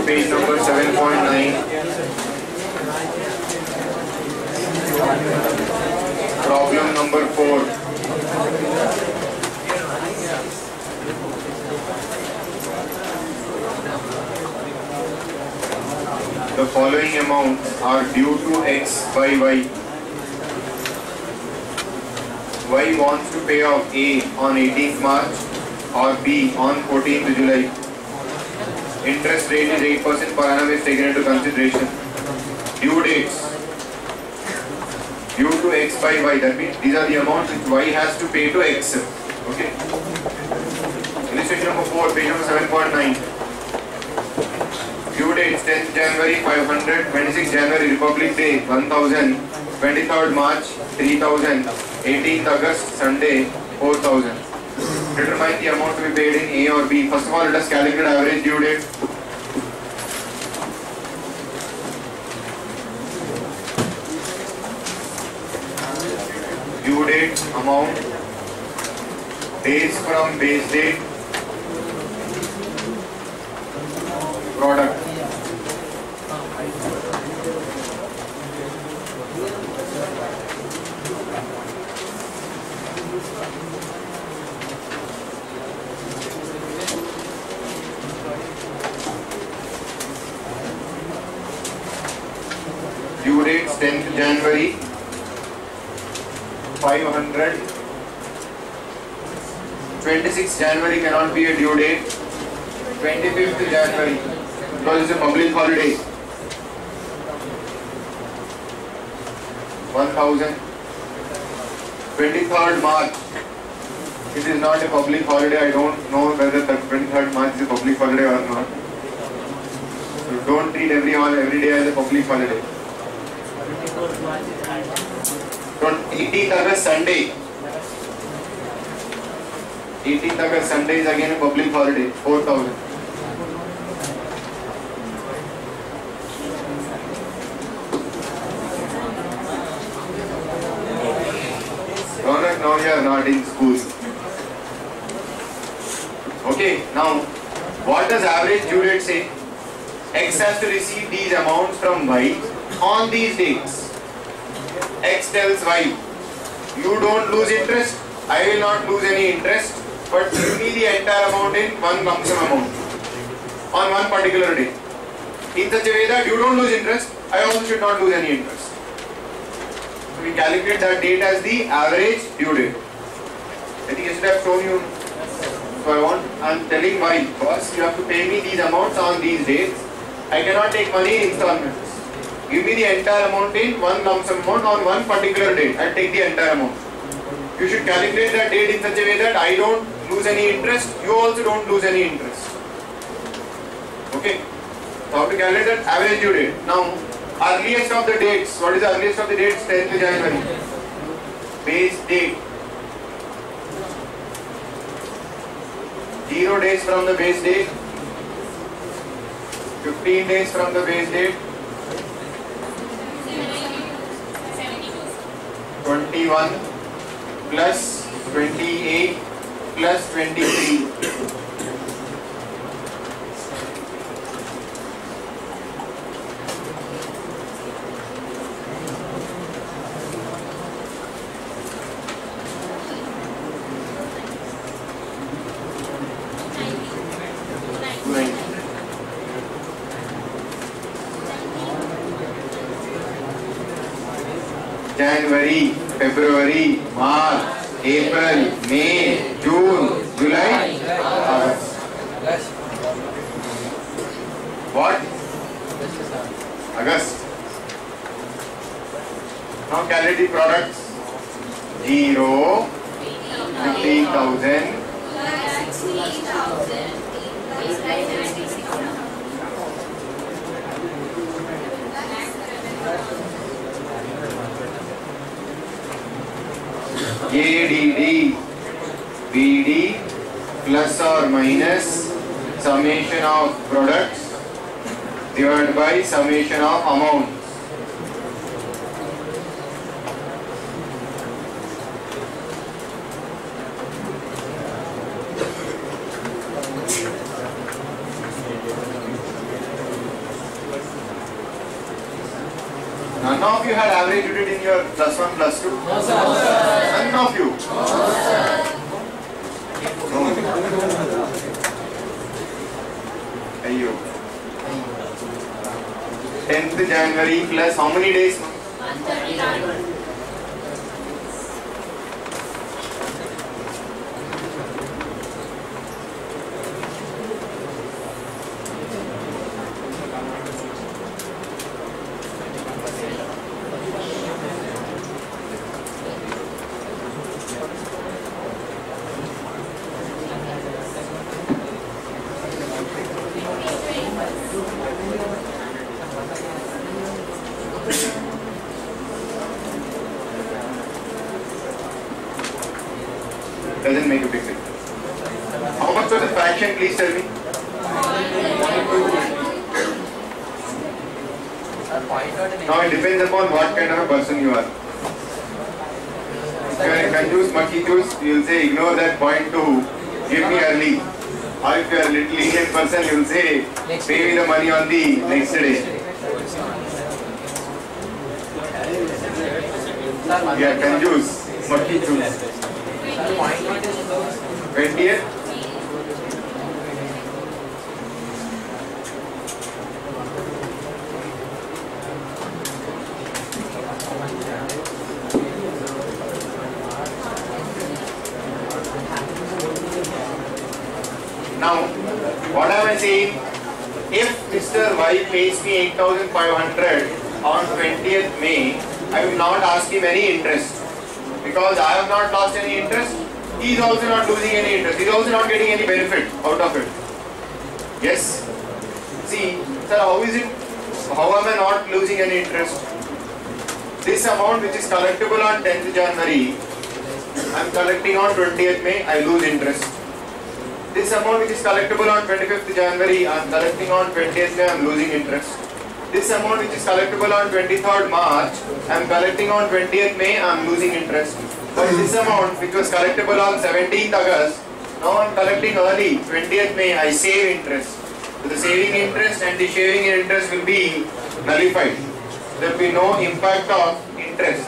to page number 7.9. Problem number 4. The following amounts are due to X by Y. Y wants to pay off A on 18th March or B on 14th July. Interest rate is 8% per annum is taken into consideration. Due dates due to X by Y, that means these are the amounts which Y has to pay to X. Okay. Illustration number 4, page number 7.9. Due dates 10th January 500, 26th January Republic Day 1000, 23rd March 3000, 18th August Sunday 4000. Determine the amount to be paid in A or B. First of all, let us calculate average due date. Due date amount, days from base date, product. Due dates 10th January 500. 26th January cannot be a due date. 25th January because it's a public holiday. 1000. 23rd March. It is not a public holiday. I don't know whether the 23rd March is a public holiday or not. So don't treat every day as a public holiday. 18th August Sunday. 18th August Sunday is again a public holiday. 4000. Now you are not in school. Okay, now what does average due date say? X has to receive these amounts from Y on these dates. X tells Y, you don't lose interest, I will not lose any interest, but give me the entire amount in one lump sum amount on one particular day. In such a way that you don't lose interest, I also should not lose any interest. So we calculate that date as the average due date. I think yesterday I have shown you. So I am telling Y, boss, you have to pay me these amounts on these dates. I cannot take money in installments. Give me the entire amount in one lump sum amount on one particular date. I will take the entire amount. You should calculate that date in such a way that I don't lose any interest, you also don't lose any interest. Okay. So how to calculate that average due date? Now, earliest of the dates. What is the earliest of the dates? 10th January. Base date. 0 days from the base date. 15 days from the base date. 21 plus 28 plus 23. January, February, March, April, May, June, July, August. What? August. Now calculate the products. 0, 15,000, 3,000. ADD, BD plus or minus summation of products divided by summation of amounts. None of you had average due date in your plus 1, plus 2? No, sir. None of you? No. Ayyo. 10th January plus how many days? 139. Doesn't make a big difference. How much was the fraction? Please tell me. Now it depends upon what kind of a person you are. If you are a confused monkey juice, you will say ignore that point 2, give me early. Or if you are a little lenient person, you will say pay me the money on the next day. You are confused monkey juice. 20th? Now, what am I saying? If Mr. Y pays me 8,500 on 20th May, I will not ask him any interest. Because I have not lost any interest, he is also not losing any interest. He is also not getting any benefit out of it. Yes? See, sir, how is it? How am I not losing any interest? This amount which is collectible on 10th January, I am collecting on 20th May, I lose interest. This amount which is collectible on 25th January, I am collecting on 20th May, I am losing interest. This amount which is collectible on 23rd March, I am collecting on 20th May, I am losing interest. But this amount which was collectible on 17th August, now I am collecting early, 20th May, I save interest. So the saving interest and the shaving interest will be nullified. There will be no impact of interest.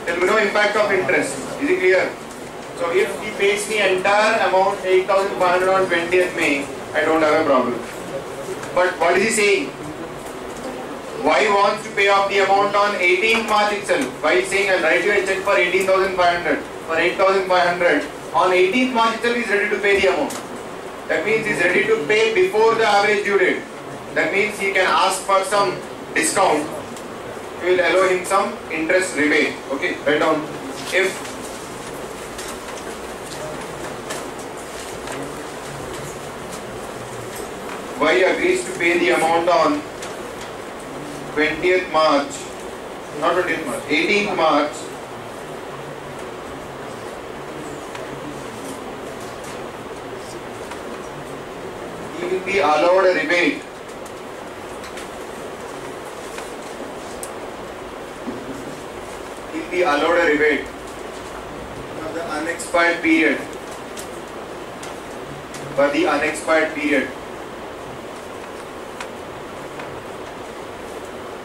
There will be no impact of interest. Is it clear? So if he pays me entire amount 8,500 on 20th May, I don't have a problem. But what is he saying? Y wants to pay off the amount on 18th March itself. Y is saying I'll write you a check for 18,500, for 8,500. On 18th March itself he is ready to pay the amount. That means he is ready to pay before the average due date. That means he can ask for some discount. We will allow him some interest rebate. Okay, write down. If Y agrees to pay the amount on 20th March, not 20th March, 18th March, he will be allowed a rebate. He will be allowed a rebate for the unexpired period. For the unexpired period.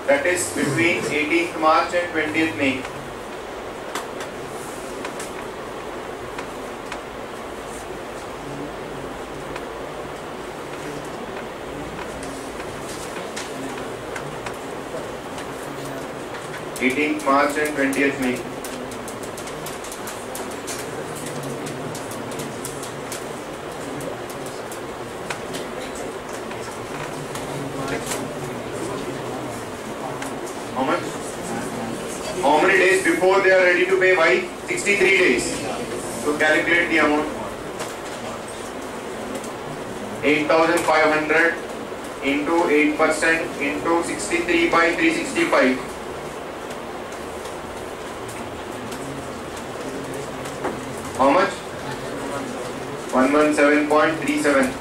That is between 18th March and 20th May. March and 20th May. How much? How many days before they are ready to pay? Why? 63 days. So calculate the amount. 8,500 into 8% into 63 by 365. How much? 117.37.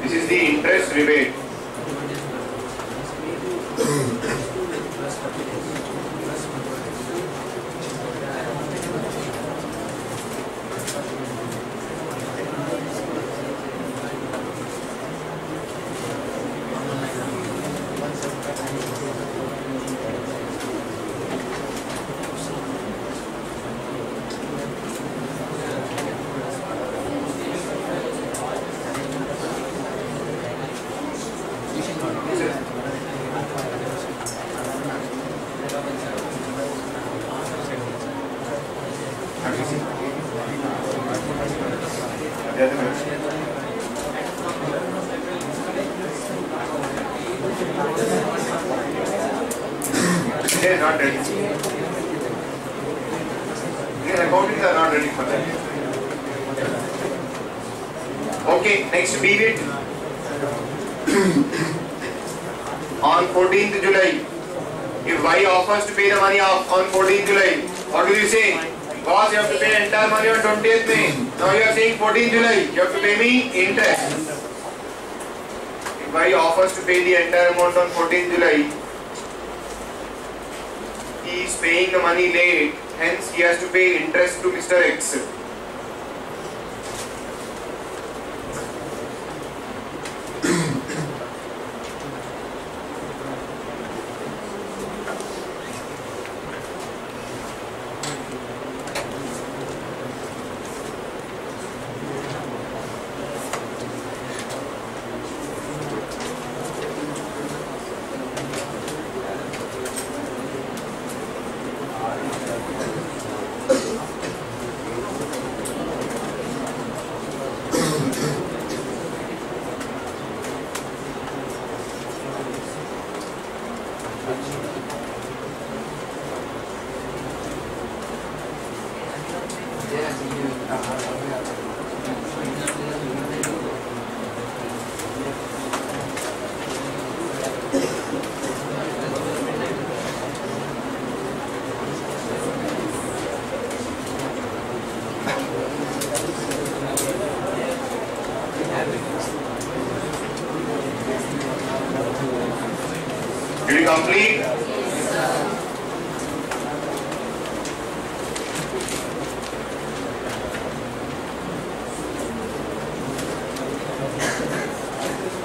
This is the interest rebate. days not ready. Your accountants are not ready for that. Okay, next B bit. On 14th July, if Y offers to pay the money off on 14th July, what do you say? Boss, you have to pay entire money on 20th May. Now you are saying 14th July, you have to pay me interest. If Y offers to pay the entire amount on 14th July, he is paying the money late, hence he has to pay interest to Mr. X. Did you complete?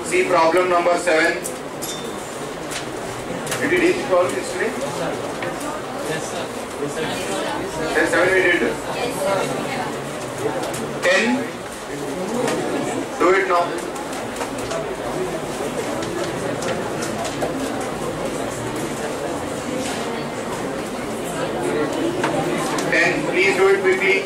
See problem number 7. Did you reach problem yesterday? Yes, sir. Then 7 we did. 10. Do it now. 10. Please do it quickly.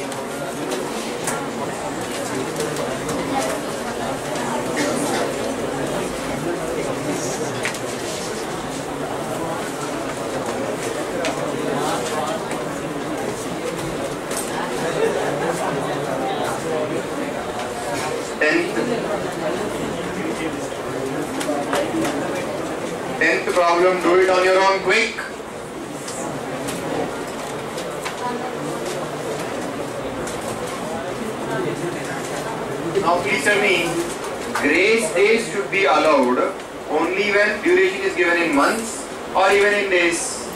Tenth problem, do it on your own, quick. Now please tell me, grace days should be allowed only when duration is given in months or even in days.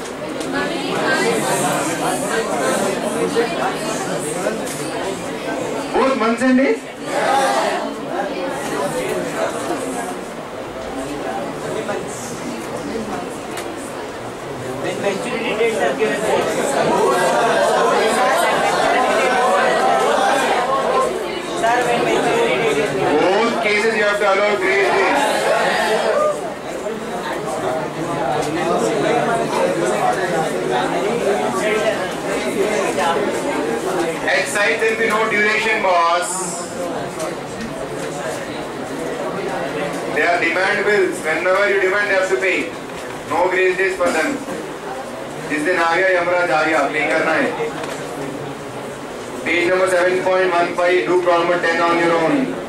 Both months and days? When maturity dates are given, both cases you have to allow grace days. At site there will be no duration, boss. They are demand bills. Whenever you demand, they have to pay. No grace days for them. जिस दिन आ गया यमराज आ गया, पे करना है. Page number 7.15. Do problem number 10 on your own.